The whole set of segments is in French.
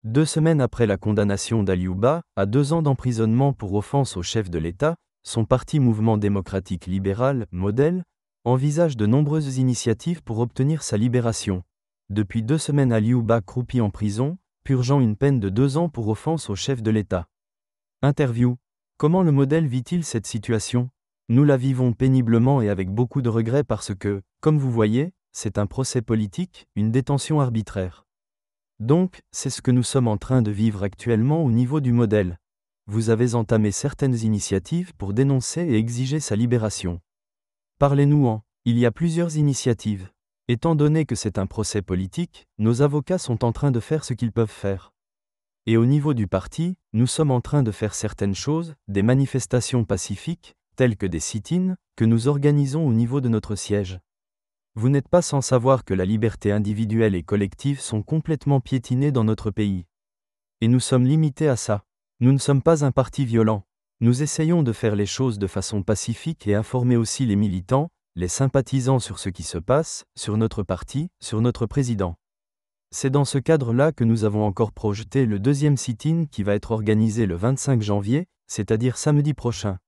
2 semaines après la condamnation d'Aliouba à 2 ans d'emprisonnement pour offense au chef de l'État, son parti Mouvement démocratique libéral, MODEL, envisage de nombreuses initiatives pour obtenir sa libération. Depuis 2 semaines, Aliouba croupit en prison, purgeant une peine de 2 ans pour offense au chef de l'État. Interview. Comment le MODEL vit-il cette situation ? Nous la vivons péniblement et avec beaucoup de regrets parce que, comme vous voyez, c'est un procès politique, une détention arbitraire. Donc, c'est ce que nous sommes en train de vivre actuellement au niveau du MODEL. Vous avez entamé certaines initiatives pour dénoncer et exiger sa libération. Parlez-nous-en. Il y a plusieurs initiatives. Étant donné que c'est un procès politique, nos avocats sont en train de faire ce qu'ils peuvent faire. Et au niveau du parti, nous sommes en train de faire certaines choses, des manifestations pacifiques, telles que des sit-ins, que nous organisons au niveau de notre siège. Vous n'êtes pas sans savoir que la liberté individuelle et collective sont complètement piétinées dans notre pays. Et nous sommes limités à ça. Nous ne sommes pas un parti violent. Nous essayons de faire les choses de façon pacifique et informer aussi les militants, les sympathisants sur ce qui se passe, sur notre parti, sur notre président. C'est dans ce cadre-là que nous avons encore projeté le 2e sit-in qui va être organisé le 25 janvier, c'est-à-dire samedi prochain.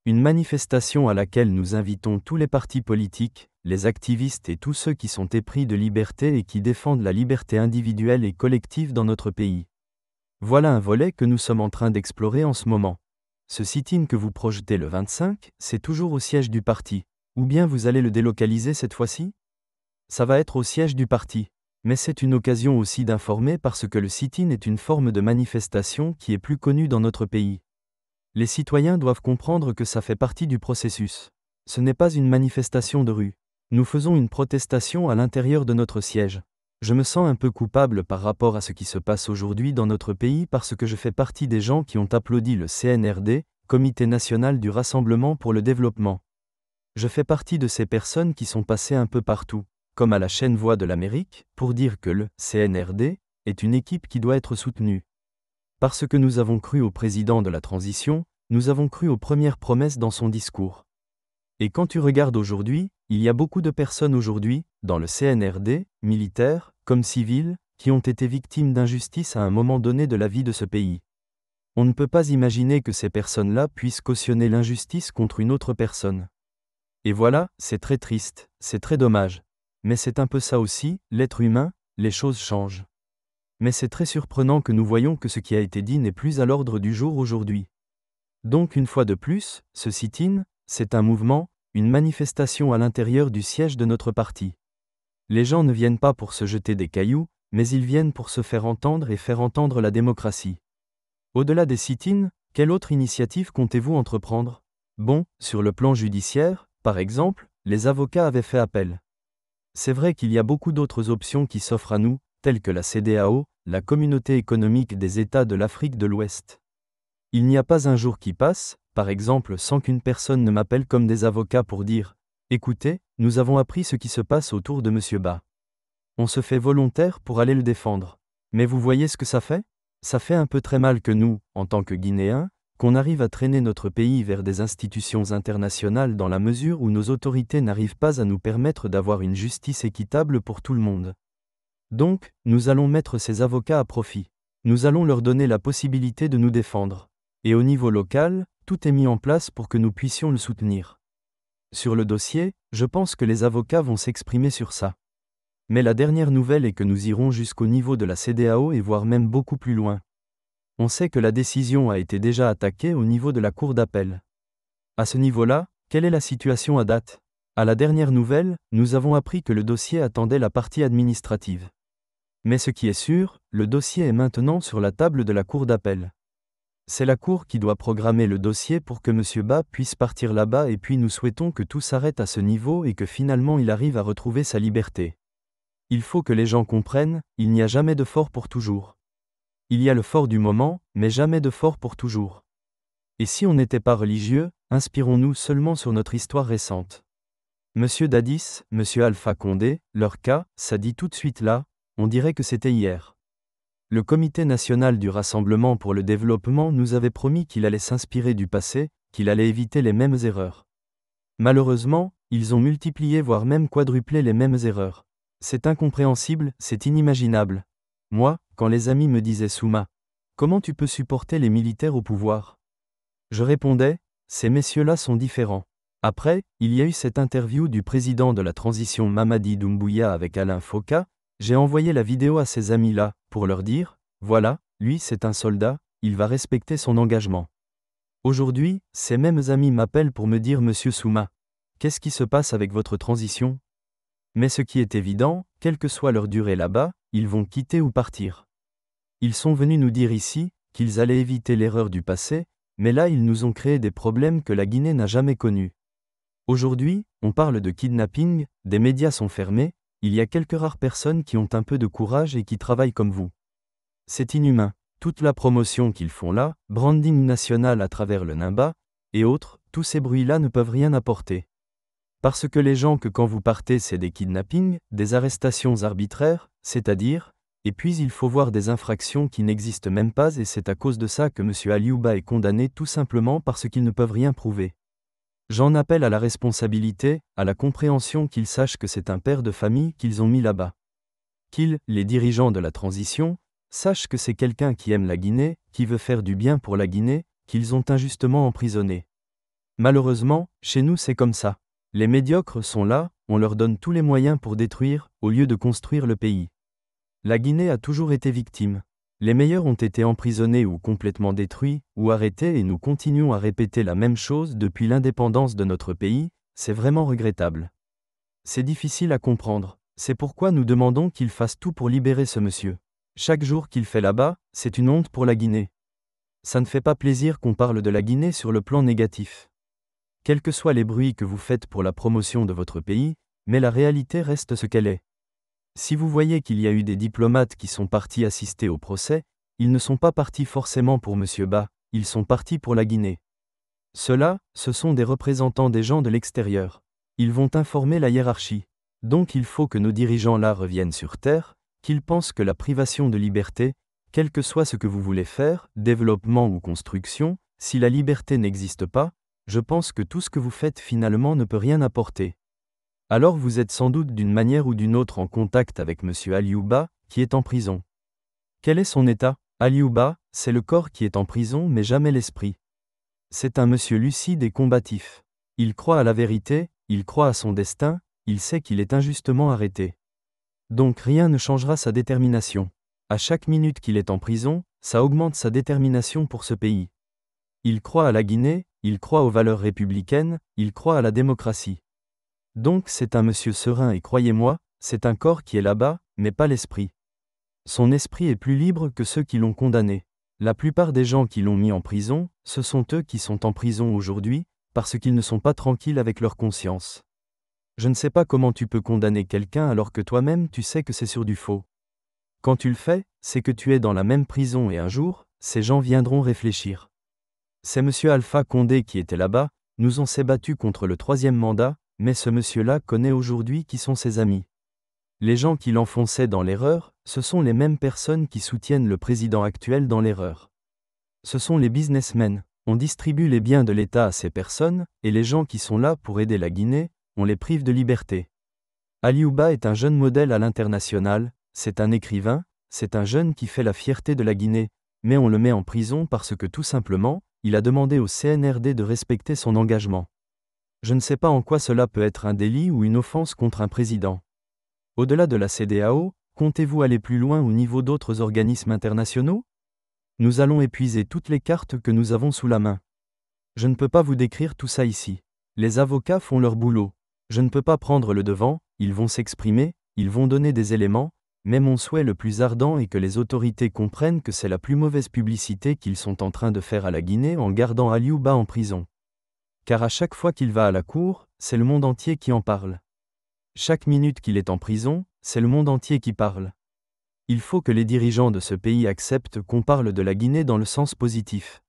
Une manifestation à laquelle nous invitons tous les partis politiques, les activistes et tous ceux qui sont épris de liberté et qui défendent la liberté individuelle et collective dans notre pays. Voilà un volet que nous sommes en train d'explorer en ce moment. Ce sit-in que vous projetez le 25, c'est toujours au siège du parti. Ou bien vous allez le délocaliser cette fois-ci ? Ça va être au siège du parti. Mais c'est une occasion aussi d'informer parce que le sit-in est une forme de manifestation qui est plus connue dans notre pays. Les citoyens doivent comprendre que ça fait partie du processus. Ce n'est pas une manifestation de rue. Nous faisons une protestation à l'intérieur de notre siège. Je me sens un peu coupable par rapport à ce qui se passe aujourd'hui dans notre pays parce que je fais partie des gens qui ont applaudi le CNRD, Comité national du Rassemblement pour le développement. Je fais partie de ces personnes qui sont passées un peu partout, comme à la chaîne Voix de l'Amérique, pour dire que le CNRD est une équipe qui doit être soutenue. Parce que nous avons cru au président de la transition, nous avons cru aux premières promesses dans son discours. Et quand tu regardes aujourd'hui, il y a beaucoup de personnes aujourd'hui, dans le CNRD, militaires, comme civils, qui ont été victimes d'injustice à un moment donné de la vie de ce pays. On ne peut pas imaginer que ces personnes-là puissent cautionner l'injustice contre une autre personne. Et voilà, c'est très triste, c'est très dommage. Mais c'est un peu ça aussi, l'être humain, les choses changent. Mais c'est très surprenant que nous voyons que ce qui a été dit n'est plus à l'ordre du jour aujourd'hui. Donc une fois de plus, ce sit-in, c'est un mouvement, une manifestation à l'intérieur du siège de notre parti. Les gens ne viennent pas pour se jeter des cailloux, mais ils viennent pour se faire entendre et faire entendre la démocratie. Au-delà des sit-ins, quelle autre initiative comptez-vous entreprendre ? Bon, sur le plan judiciaire, par exemple, les avocats avaient fait appel. C'est vrai qu'il y a beaucoup d'autres options qui s'offrent à nous, telles que la CEDEAO, la Communauté économique des États de l'Afrique de l'Ouest. Il n'y a pas un jour qui passe, par exemple, sans qu'une personne ne m'appelle comme des avocats pour dire « Écoutez, nous avons appris ce qui se passe autour de M. Ba. On se fait volontaire pour aller le défendre. Mais vous voyez ce que ça fait ? Ça fait un peu très mal que nous, en tant que Guinéens, qu'on arrive à traîner notre pays vers des institutions internationales dans la mesure où nos autorités n'arrivent pas à nous permettre d'avoir une justice équitable pour tout le monde. Donc, nous allons mettre ces avocats à profit. Nous allons leur donner la possibilité de nous défendre. Et au niveau local, tout est mis en place pour que nous puissions le soutenir. Sur le dossier, je pense que les avocats vont s'exprimer sur ça. Mais la dernière nouvelle est que nous irons jusqu'au niveau de la CEDEAO et voire même beaucoup plus loin. On sait que la décision a été déjà attaquée au niveau de la Cour d'appel. À ce niveau-là, quelle est la situation à date ? À la dernière nouvelle, nous avons appris que le dossier attendait la partie administrative. Mais ce qui est sûr, le dossier est maintenant sur la table de la Cour d'appel. C'est la Cour qui doit programmer le dossier pour que M. Ba puisse partir là-bas et puis nous souhaitons que tout s'arrête à ce niveau et que finalement il arrive à retrouver sa liberté. Il faut que les gens comprennent, il n'y a jamais de fort pour toujours. Il y a le fort du moment, mais jamais de fort pour toujours. Et si on n'était pas religieux, inspirons-nous seulement sur notre histoire récente. M. Dadis, M. Alpha Condé, leur cas, ça dit tout de suite là, on dirait que c'était hier. Le Comité national du Rassemblement pour le développement nous avait promis qu'il allait s'inspirer du passé, qu'il allait éviter les mêmes erreurs. Malheureusement, ils ont multiplié voire même quadruplé les mêmes erreurs. C'est incompréhensible, c'est inimaginable. Moi, quand les amis me disaient Souma, comment tu peux supporter les militaires au pouvoir? Je répondais, ces messieurs-là sont différents. Après, il y a eu cette interview du président de la transition Mamadi Doumbouya avec Alain Foka, j'ai envoyé la vidéo à ces amis-là, pour leur dire, voilà, lui c'est un soldat, il va respecter son engagement. Aujourd'hui, ces mêmes amis m'appellent pour me dire Monsieur Souma, qu'est-ce qui se passe avec votre transition? Mais ce qui est évident, quelle que soit leur durée là-bas, ils vont quitter ou partir. Ils sont venus nous dire ici, qu'ils allaient éviter l'erreur du passé, mais là ils nous ont créé des problèmes que la Guinée n'a jamais connus. Aujourd'hui, on parle de kidnapping, des médias sont fermés, il y a quelques rares personnes qui ont un peu de courage et qui travaillent comme vous. C'est inhumain. Toute la promotion qu'ils font là, branding national à travers le Nimba, et autres, tous ces bruits-là ne peuvent rien apporter. Parce que les gens que quand vous partez c'est des kidnappings, des arrestations arbitraires, c'est-à-dire, et puis il faut voir des infractions qui n'existent même pas et c'est à cause de ça que M. Aliouba est condamné tout simplement parce qu'ils ne peuvent rien prouver. J'en appelle à la responsabilité, à la compréhension qu'ils sachent que c'est un père de famille qu'ils ont mis là-bas. Qu'ils, les dirigeants de la transition, sachent que c'est quelqu'un qui aime la Guinée, qui veut faire du bien pour la Guinée, qu'ils ont injustement emprisonné. Malheureusement, chez nous c'est comme ça. Les médiocres sont là, on leur donne tous les moyens pour détruire, au lieu de construire le pays. La Guinée a toujours été victime. Les meilleurs ont été emprisonnés ou complètement détruits, ou arrêtés et nous continuons à répéter la même chose depuis l'indépendance de notre pays, c'est vraiment regrettable. C'est difficile à comprendre, c'est pourquoi nous demandons qu'il fasse tout pour libérer ce monsieur. Chaque jour qu'il fait là-bas, c'est une honte pour la Guinée. Ça ne fait pas plaisir qu'on parle de la Guinée sur le plan négatif. Quels que soient les bruits que vous faites pour la promotion de votre pays, mais la réalité reste ce qu'elle est. Si vous voyez qu'il y a eu des diplomates qui sont partis assister au procès, ils ne sont pas partis forcément pour M. Ba, ils sont partis pour la Guinée. Ceux-là, ce sont des représentants des gens de l'extérieur. Ils vont informer la hiérarchie. Donc il faut que nos dirigeants là reviennent sur terre, qu'ils pensent que la privation de liberté, quel que soit ce que vous voulez faire, développement ou construction, si la liberté n'existe pas, je pense que tout ce que vous faites finalement ne peut rien apporter. Alors vous êtes sans doute d'une manière ou d'une autre en contact avec M. Aliouba, qui est en prison. Quel est son état? Aliouba, c'est le corps qui est en prison mais jamais l'esprit. C'est un monsieur lucide et combatif. Il croit à la vérité, il croit à son destin, il sait qu'il est injustement arrêté. Donc rien ne changera sa détermination. À chaque minute qu'il est en prison, ça augmente sa détermination pour ce pays. Il croit à la Guinée, il croit aux valeurs républicaines, il croit à la démocratie. Donc c'est un monsieur serein et croyez-moi, c'est un corps qui est là-bas, mais pas l'esprit. Son esprit est plus libre que ceux qui l'ont condamné. La plupart des gens qui l'ont mis en prison, ce sont eux qui sont en prison aujourd'hui, parce qu'ils ne sont pas tranquilles avec leur conscience. Je ne sais pas comment tu peux condamner quelqu'un alors que toi-même tu sais que c'est sur du faux. Quand tu le fais, c'est que tu es dans la même prison et un jour, ces gens viendront réfléchir. C'est M. Alpha Condé qui était là-bas, nous on s'est battu contre le 3e mandat, mais ce monsieur-là connaît aujourd'hui qui sont ses amis. Les gens qui l'enfonçaient dans l'erreur, ce sont les mêmes personnes qui soutiennent le président actuel dans l'erreur. Ce sont les businessmen, on distribue les biens de l'État à ces personnes, et les gens qui sont là pour aider la Guinée, on les prive de liberté. Aliouba est un jeune modèle à l'international, c'est un écrivain, c'est un jeune qui fait la fierté de la Guinée, mais on le met en prison parce que tout simplement, il a demandé au CNRD de respecter son engagement. Je ne sais pas en quoi cela peut être un délit ou une offense contre un président. Au-delà de la CEDEAO, comptez-vous aller plus loin au niveau d'autres organismes internationaux? Nous allons épuiser toutes les cartes que nous avons sous la main. Je ne peux pas vous décrire tout ça ici. Les avocats font leur boulot. Je ne peux pas prendre le devant, ils vont s'exprimer, ils vont donner des éléments, mais mon souhait le plus ardent est que les autorités comprennent que c'est la plus mauvaise publicité qu'ils sont en train de faire à la Guinée en gardant Aliouba en prison. Car à chaque fois qu'il va à la cour, c'est le monde entier qui en parle. Chaque minute qu'il est en prison, c'est le monde entier qui parle. Il faut que les dirigeants de ce pays acceptent qu'on parle de la Guinée dans le sens positif.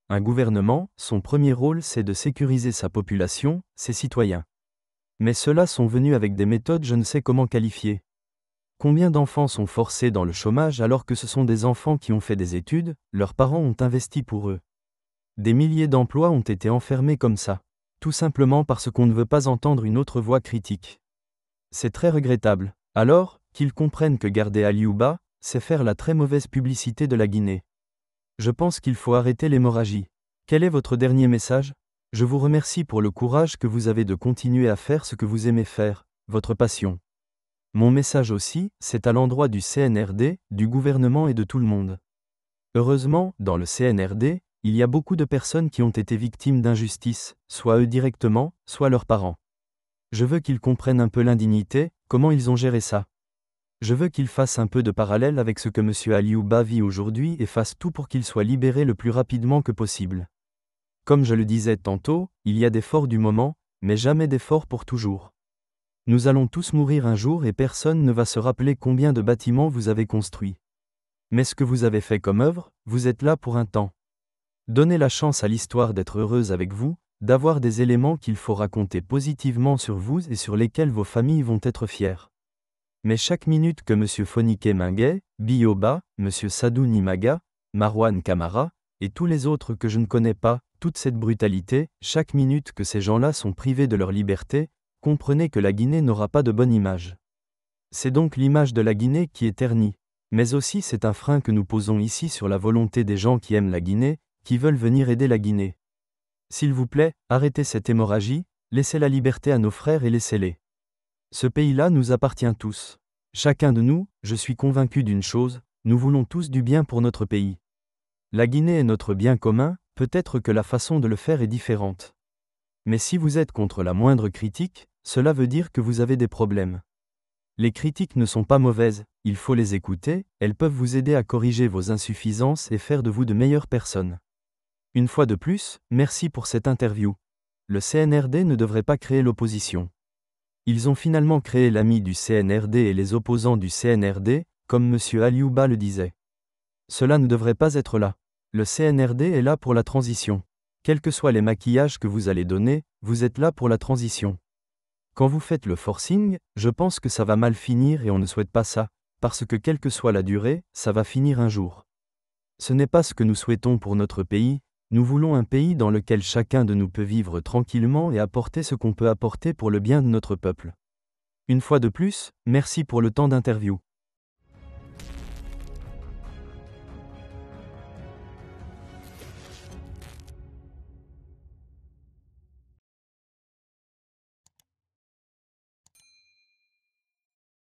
Un gouvernement, son premier rôle c'est de sécuriser sa population, ses citoyens. Mais ceux-là sont venus avec des méthodes je ne sais comment qualifier. Combien d'enfants sont forcés dans le chômage alors que ce sont des enfants qui ont fait des études, leurs parents ont investi pour eux. Des milliers d'emplois ont été enfermés comme ça. Tout simplement parce qu'on ne veut pas entendre une autre voix critique. C'est très regrettable. Alors, qu'ils comprennent que garder Aliouba, c'est faire la très mauvaise publicité de la Guinée. Je pense qu'il faut arrêter l'hémorragie. Quel est votre dernier message? Je vous remercie pour le courage que vous avez de continuer à faire ce que vous aimez faire, votre passion. Mon message aussi, c'est à l'endroit du CNRD, du gouvernement et de tout le monde. Heureusement, dans le CNRD, il y a beaucoup de personnes qui ont été victimes d'injustice, soit eux directement, soit leurs parents. Je veux qu'ils comprennent un peu l'indignité, comment ils ont géré ça. Je veux qu'ils fassent un peu de parallèle avec ce que M. Aliouba vit aujourd'hui et fassent tout pour qu'il soit libéré le plus rapidement que possible. Comme je le disais tantôt, il y a des forts du moment, mais jamais des forts pour toujours. Nous allons tous mourir un jour et personne ne va se rappeler combien de bâtiments vous avez construits. Mais ce que vous avez fait comme œuvre, vous êtes là pour un temps. Donnez la chance à l'histoire d'être heureuse avec vous, d'avoir des éléments qu'il faut raconter positivement sur vous et sur lesquels vos familles vont être fières. Mais chaque minute que M. Fonike Mengué, Bioba, M. Sadou Nimaga, Marwan Kamara, et tous les autres que je ne connais pas, toute cette brutalité, chaque minute que ces gens-là sont privés de leur liberté, comprenez que la Guinée n'aura pas de bonne image. C'est donc l'image de la Guinée qui est ternie. Mais aussi c'est un frein que nous posons ici sur la volonté des gens qui aiment la Guinée, qui veulent venir aider la Guinée. S'il vous plaît, arrêtez cette hémorragie, laissez la liberté à nos frères et laissez-les. Ce pays-là nous appartient tous. Chacun de nous, je suis convaincu d'une chose, nous voulons tous du bien pour notre pays. La Guinée est notre bien commun, peut-être que la façon de le faire est différente. Mais si vous êtes contre la moindre critique, cela veut dire que vous avez des problèmes. Les critiques ne sont pas mauvaises, il faut les écouter, elles peuvent vous aider à corriger vos insuffisances et faire de vous de meilleures personnes. Une fois de plus, merci pour cette interview. Le CNRD ne devrait pas créer l'opposition. Ils ont finalement créé l'ami du CNRD et les opposants du CNRD, comme M. Aliouba le disait. Cela ne devrait pas être là. Le CNRD est là pour la transition. Quels que soient les maquillages que vous allez donner, vous êtes là pour la transition. Quand vous faites le forcing, je pense que ça va mal finir et on ne souhaite pas ça, parce que quelle que soit la durée, ça va finir un jour. Ce n'est pas ce que nous souhaitons pour notre pays, nous voulons un pays dans lequel chacun de nous peut vivre tranquillement et apporter ce qu'on peut apporter pour le bien de notre peuple. Une fois de plus, merci pour le temps d'interview.